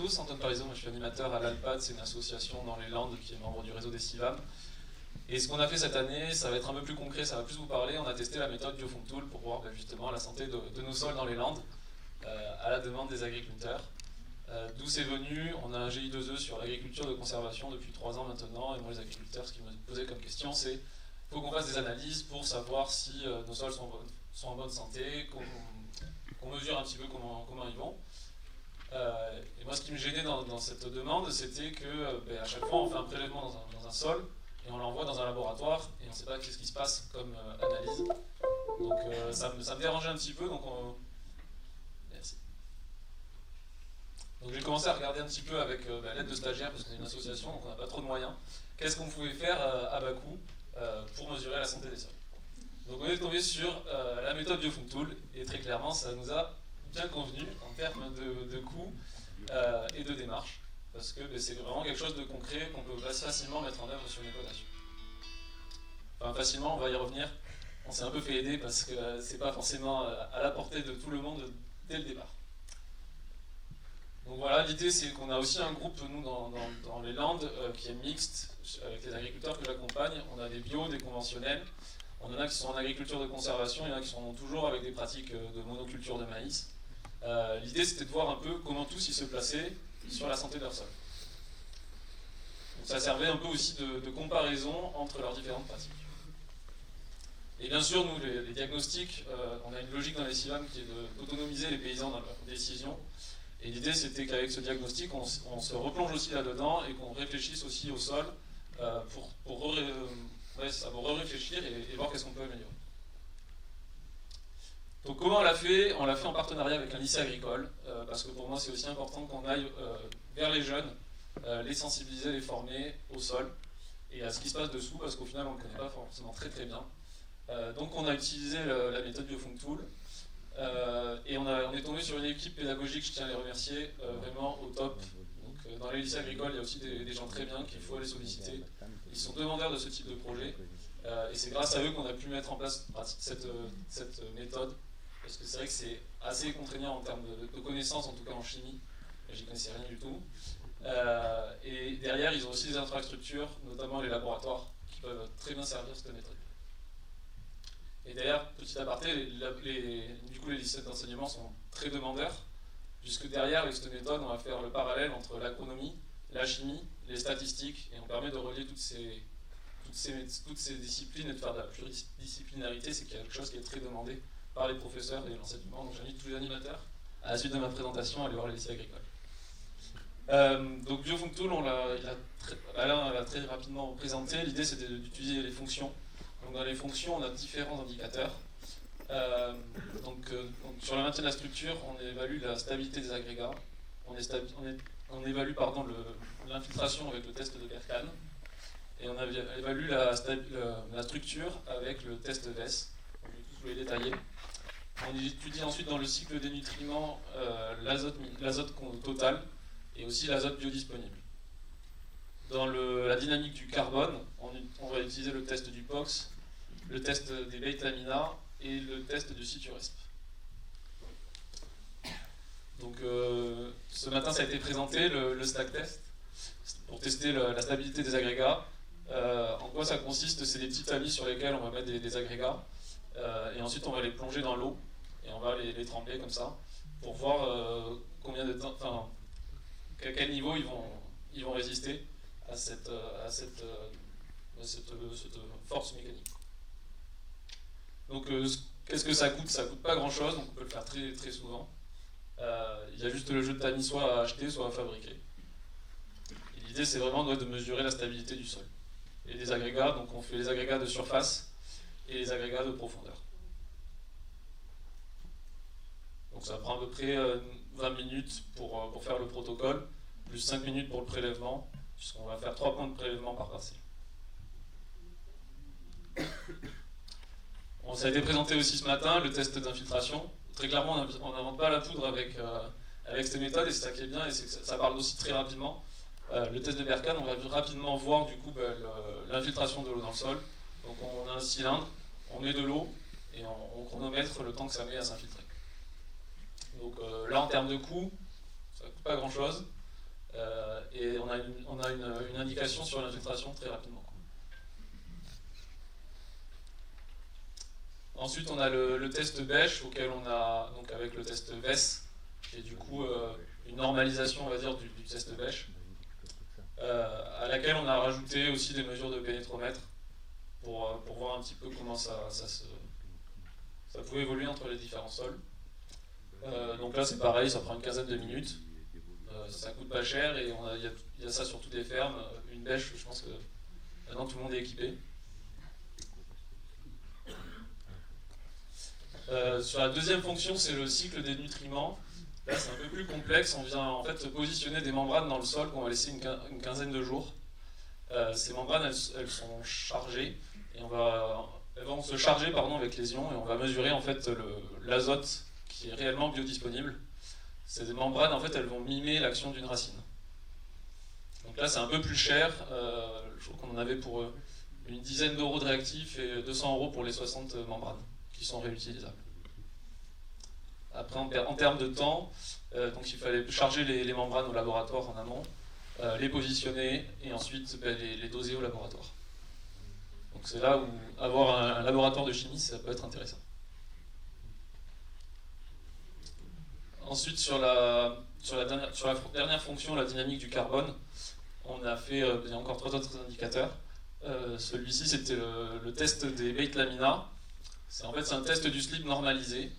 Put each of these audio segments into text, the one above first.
tous, Antoine Parizeau, moi je suis animateur à l'Alpad, c'est une association dans les Landes qui est membre du réseau des CIVAM. Et ce qu'on a fait cette année, ça va être un peu plus concret, ça va plus vous parler. On a testé la méthode BioFunkTool pour voir justement la santé de nos sols dans les Landes, à la demande des agriculteurs. D'où c'est venu, on a un GI2E sur l'agriculture de conservation depuis 3 ans maintenant, et moi les agriculteurs, ce qu'ils me posaient comme question, c'est il faut qu'on fasse des analyses pour savoir si nos sols sont en bonne santé, qu'on mesure un petit peu comment ils vont. Et moi ce qui me gênait dans cette demande, c'était que à chaque fois on fait un prélèvement dans un sol, et on l'envoie dans un laboratoire, et on ne sait pas qu'est-ce qui se passe comme analyse. Donc ça me dérangeait un petit peu, merci. Donc j'ai commencé à regarder un petit peu avec l'aide de stagiaires, parce qu'on est une association, donc on n'a pas trop de moyens. Qu'est-ce qu'on pouvait faire à bas coût pour mesurer la santé des sols. Donc on est tombé sur la méthode BioFunkTool, et très clairement ça nous a bien convenu en termes de coûts et de démarche, parce que c'est vraiment quelque chose de concret qu'on peut facilement mettre en œuvre sur une exploitation. Enfin facilement, on va y revenir. On s'est un peu fait aider parce que c'est pas forcément à la portée de tout le monde dès le départ. Donc voilà, l'idée c'est qu'on a aussi un groupe, nous, dans les Landes, qui est mixte, avec les agriculteurs que j'accompagne. On a des bio, des conventionnels. On en a qui sont en agriculture de conservation, il y en a qui sont toujours avec des pratiques de monoculture de maïs. L'idée c'était de voir un peu comment tous ils se plaçaient sur la santé de leur sol. Donc ça servait un peu aussi de comparaison entre leurs différentes pratiques. Et bien sûr, nous, les diagnostics, on a une logique dans les CIVAM qui est d'autonomiser les paysans dans leurs décisions. Et l'idée, c'était qu'avec ce diagnostic, on se replonge aussi là-dedans et qu'on réfléchisse aussi au sol pour réfléchir et voir qu'est-ce qu'on peut améliorer. Donc comment on l'a fait? On l'a fait en partenariat avec un lycée agricole, parce que pour moi, c'est aussi important qu'on aille vers les jeunes, les sensibiliser, les former au sol et à ce qui se passe dessous, parce qu'au final, on ne le connaît pas forcément très bien. Donc on a utilisé la méthode BioFunkTool. Et on est tombé sur une équipe pédagogique, je tiens à les remercier, vraiment au top. Donc, dans les lycées agricoles, il y a aussi des gens très bien qu'il faut aller solliciter. Ils sont demandeurs de ce type de projet. Et c'est grâce à eux qu'on a pu mettre en place cette méthode. Parce que c'est vrai que c'est assez contraignant en termes de connaissances, en tout cas en chimie. J'y connaissais rien du tout. Et derrière, ils ont aussi des infrastructures, notamment les laboratoires, qui peuvent très bien servir cette méthode. Et derrière, petit aparté, du coup les lycées d'enseignement sont très demandeurs, puisque derrière, avec cette méthode, on va faire le parallèle entre l'agronomie, la chimie, les statistiques, et on permet de relier toutes ces disciplines et de faire de la pluridisciplinarité, c'est quelque chose qui est très demandé par les professeurs et l'enseignement. Donc j'invite tous les animateurs, à la suite de ma présentation, à aller voir les lycées agricoles. Donc BioFunkTool, Alain l'a très rapidement présenté. L'idée c'était d'utiliser les fonctions. Donc dans les fonctions, on a différents indicateurs. Donc sur le maintien de la structure, on évalue la stabilité des agrégats. On évalue l'infiltration avec le test de Berkane. Et on évalue la structure avec le test VES. Je vais tous vous les détailler. On étudie ensuite dans le cycle des nutriments l'azote total et aussi l'azote biodisponible. Dans la dynamique du carbone, on va utiliser le test du POX, le test des bêta-aminas et le test du Situresp. Donc ce matin ça a été présenté, le stack test, pour tester la stabilité des agrégats. En quoi ça consiste? C'est des petits tamis sur lesquels on va mettre des agrégats, et ensuite on va les plonger dans l'eau, et on va les tremper comme ça, pour voir combien de temps, à quel niveau ils vont résister à cette force mécanique. Donc qu'est-ce que ça coûte? Ça coûte pas grand chose, donc on peut le faire très, très souvent. Il y a juste le jeu de tamis soit à acheter, soit à fabriquer. Et l'idée c'est vraiment de mesurer la stabilité du sol. Et des agrégats, donc on fait les agrégats de surface et les agrégats de profondeur. Donc ça prend à peu près 20 minutes pour faire le protocole, plus 5 minutes pour le prélèvement, puisqu'on va faire 3 points de prélèvement par parcelle. Bon, ça a été présenté aussi ce matin, le test d'infiltration. Très clairement, on n'invente pas la poudre avec cette méthode, et c'est ça qui est bien, et c'est que ça parle aussi très rapidement. Le test de Berkane, on va rapidement voir du coup l'infiltration de l'eau dans le sol. Donc on a un cylindre, on met de l'eau, et on chronomètre le temps que ça met à s'infiltrer. Donc là, en termes de coût, ça ne coûte pas grand chose. et on a une indication sur l'infiltration très rapidement. Ensuite, on a le test bêche, auquel on a, donc avec le test VES, qui est du coup une normalisation, on va dire, du test bêche, à laquelle on a rajouté aussi des mesures de pénétromètre pour voir un petit peu comment ça pouvait évoluer entre les différents sols. Donc là, c'est pareil, ça prend une quinzaine de minutes. Ça coûte pas cher et il y a ça sur toutes les fermes. Une bêche, je pense que maintenant tout le monde est équipé. Sur la deuxième fonction, c'est le cycle des nutriments. Là, c'est un peu plus complexe. On vient en fait positionner des membranes dans le sol qu'on va laisser une quinzaine de jours. Ces membranes, elles sont chargées et elles vont se charger avec les ions et on va mesurer en fait l'azote qui est réellement biodisponible. Ces membranes, en fait, elles vont mimer l'action d'une racine. Donc là, c'est un peu plus cher. Je crois qu'on en avait pour une dizaine d'euros de réactifs et 200 euros pour les 60 membranes qui sont réutilisables. Après, en termes de temps, donc il fallait charger les membranes au laboratoire en amont, les positionner et ensuite les doser au laboratoire. Donc c'est là où avoir un laboratoire de chimie, ça peut être intéressant. Ensuite, sur la dernière fonction, la dynamique du carbone, on a fait il y a encore 3 autres indicateurs. Celui-ci, c'était le test des bait lamina. En fait, c'est un test du slip normalisé.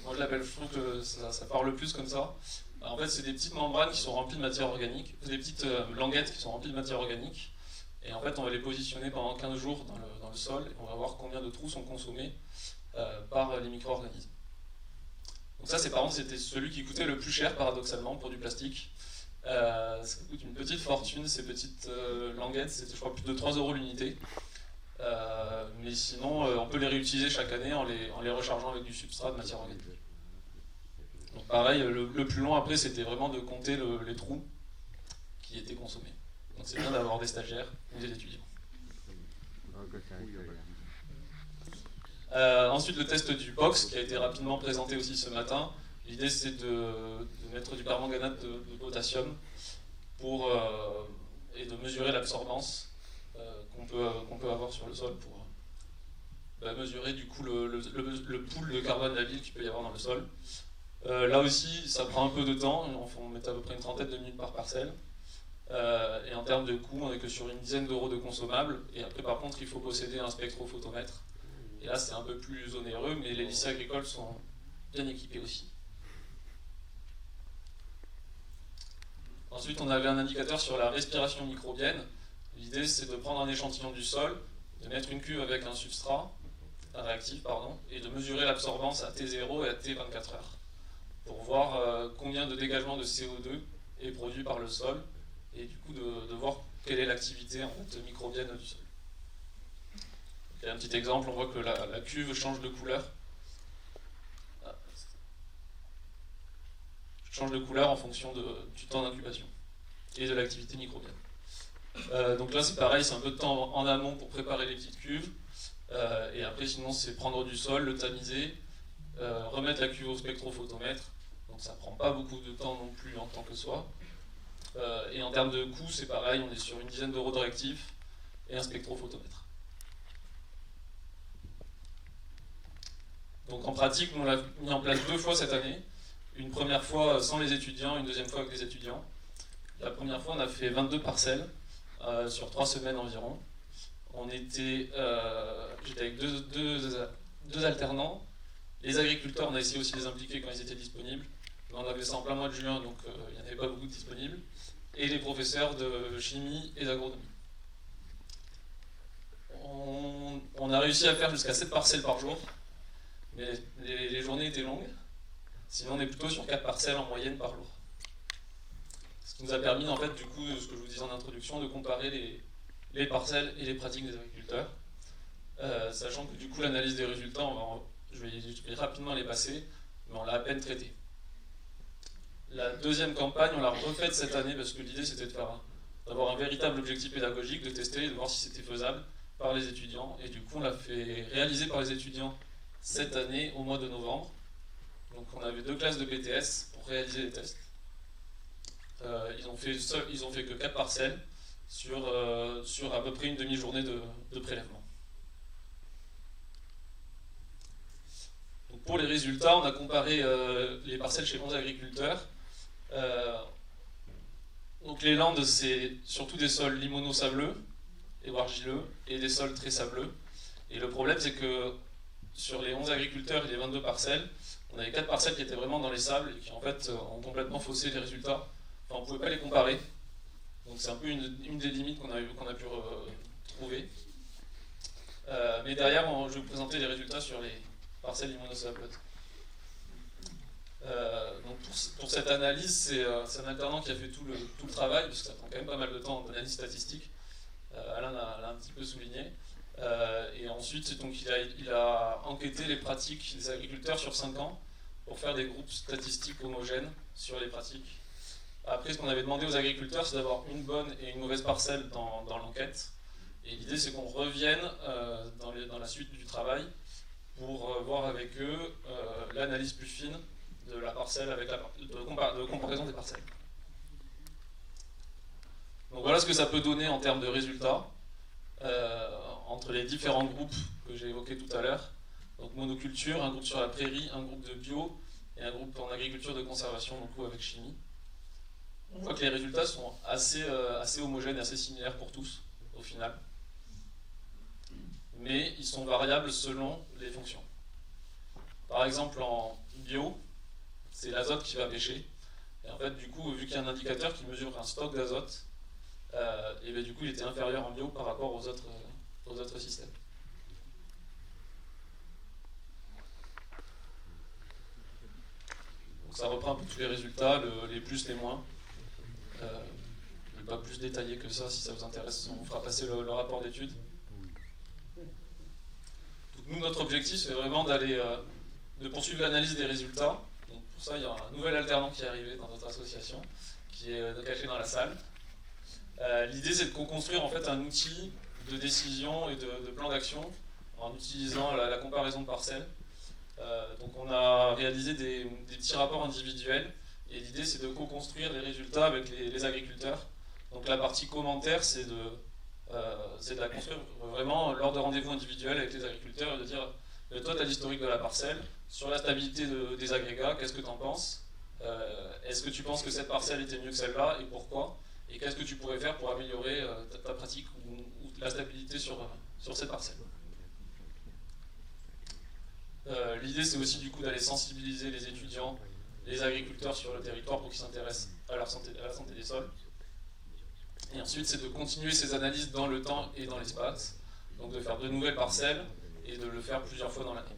Moi, je trouve que ça parle plus comme ça. En fait, c'est des petites membranes qui sont remplies de matière organique, des petites languettes qui sont remplies de matière organique. Et en fait, on va les positionner pendant 15 jours dans le sol et on va voir combien de trous sont consommés par les micro-organismes. Donc ça, par contre, c'était celui qui coûtait le plus cher, paradoxalement, pour du plastique. Ça coûte une petite fortune, ces petites languettes, c'était, je crois, plus de 3 euros l'unité. Mais sinon, on peut les réutiliser chaque année en les rechargeant avec du substrat de matière organique. Donc pareil, le plus long après, c'était vraiment de compter les trous qui étaient consommés. Donc c'est bien d'avoir des stagiaires ou des étudiants. Ensuite, le test du POX, qui a été rapidement présenté aussi ce matin. L'idée, c'est de mettre du permanganate de potassium et de mesurer l'absorbance qu'on peut avoir sur le sol pour mesurer du coup le pool de carbone labile qu'il peut y avoir dans le sol. Là aussi, ça prend un peu de temps, on met à peu près une trentaine de minutes par parcelle. Et en termes de coût, on n'est que sur une dizaine d'euros de consommables. Et après, par contre, il faut posséder un spectrophotomètre. Et là, c'est un peu plus onéreux, mais les lycées agricoles sont bien équipés aussi. Ensuite, on avait un indicateur sur la respiration microbienne. L'idée, c'est de prendre un échantillon du sol, de mettre une cuve avec un substrat, un réactif, et de mesurer l'absorbance à T0 et à T24 heures, pour voir combien de dégagement de CO2 est produit par le sol, et du coup de voir quelle est l'activité microbienne du sol. Il y a un petit exemple, on voit que la cuve change de couleur. Change de couleur en fonction du temps d'incubation et de l'activité microbienne. Donc là c'est pareil, c'est un peu de temps en amont pour préparer les petites cuves. Et après sinon c'est prendre du sol, le tamiser, remettre la cuve au spectrophotomètre. Donc ça prend pas beaucoup de temps non plus en tant que soi. Et en termes de coût c'est pareil, on est sur une dizaine d'euros de réactifs et un spectrophotomètre. Donc en pratique, nous on l'a mis en place 2 fois cette année. Une première fois sans les étudiants, une deuxième fois avec les étudiants. La première fois, on a fait 22 parcelles sur 3 semaines environ. J'étais avec deux alternants. Les agriculteurs, on a essayé aussi de les impliquer quand ils étaient disponibles. Mais on avait ça en plein mois de juin, donc il n'y en avait pas beaucoup de disponibles. Et les professeurs de chimie et d'agronomie. On a réussi à faire jusqu'à 7 parcelles par jour. Mais les journées étaient longues. Sinon, on est plutôt sur 4 parcelles en moyenne par jour. Ce qui nous a permis, en fait, du coup, ce que je vous disais en introduction, de comparer les parcelles et les pratiques des agriculteurs. Sachant que, du coup, l'analyse des résultats, je vais rapidement les passer, mais on l'a à peine traité. La deuxième campagne, on l'a refaite cette année parce que l'idée, c'était d'avoir un véritable objectif pédagogique, de tester et de voir si c'était faisable par les étudiants. Et du coup, on l'a fait réaliser par les étudiants cette année au mois de novembre. Donc on avait 2 classes de BTS pour réaliser les tests. Ils ont fait que 4 parcelles sur à peu près une demi-journée de prélèvement. Donc pour les résultats, on a comparé les parcelles chez 11 agriculteurs. Donc les landes, c'est surtout des sols limono-sableux et argileux, et des sols très sableux. Et le problème, c'est que sur les 11 agriculteurs et les 22 parcelles, on avait 4 parcelles qui étaient vraiment dans les sables et qui en fait ont complètement faussé les résultats. Enfin, on ne pouvait pas les comparer. Donc c'est un peu une des limites qu'on a pu trouver. Mais derrière, je vais vous présenter les résultats sur les parcelles limono-sableuses. Donc pour cette analyse, c'est un alternant qui a fait tout le travail, parce que ça prend quand même pas mal de temps d'analyse statistique. Alain l'a un petit peu souligné. Et ensuite, donc, il a enquêté les pratiques des agriculteurs sur 5 ans pour faire des groupes statistiques homogènes sur les pratiques. Après, ce qu'on avait demandé aux agriculteurs, c'est d'avoir une bonne et une mauvaise parcelle dans l'enquête. Et l'idée, c'est qu'on revienne dans la suite du travail pour voir avec eux l'analyse plus fine de la parcelle avec de comparaison des parcelles. Donc voilà ce que ça peut donner en termes de résultats entre les différents groupes que j'ai évoqués tout à l'heure. Donc monoculture, un groupe sur la prairie, un groupe de bio et un groupe en agriculture de conservation, donc avec chimie. On voit que les résultats sont assez homogènes et assez similaires pour tous, au final. Mais ils sont variables selon les fonctions. Par exemple, en bio, c'est l'azote qui va pêcher. Et en fait, du coup, vu qu'il y a un indicateur qui mesure un stock d'azote, et bien, du coup, il était inférieur en bio par rapport aux autres systèmes. Donc ça reprend un peu tous les résultats, les plus, les moins. Je ne vais pas plus détailler que ça, si ça vous intéresse, on vous fera passer le rapport d'étude. Nous, notre objectif, c'est vraiment de poursuivre l'analyse des résultats. Donc pour ça, il y a un nouvel alternant qui est arrivé dans notre association, qui est caché dans la salle. L'idée, c'est de construire en fait un outil de décision et de plan d'action en utilisant la comparaison de parcelles. Donc on a réalisé des petits rapports individuels et l'idée, c'est de co-construire les résultats avec les agriculteurs. Donc la partie commentaire, c'est de la construire vraiment lors de rendez-vous individuels avec les agriculteurs et de dire toi, tu as l'historique de la parcelle, sur la stabilité des agrégats, qu'est-ce que tu en penses? Est-ce que tu penses que cette parcelle était mieux que celle-là et pourquoi? Et qu'est-ce que tu pourrais faire pour améliorer ta pratique ou la stabilité sur cette parcelle? L'idée, c'est aussi du coup d'aller sensibiliser les étudiants, les agriculteurs sur le territoire pour qu'ils s'intéressent à la santé des sols. Et ensuite, c'est de continuer ces analyses dans le temps et dans l'espace, donc de faire de nouvelles parcelles et de le faire plusieurs fois dans l'année.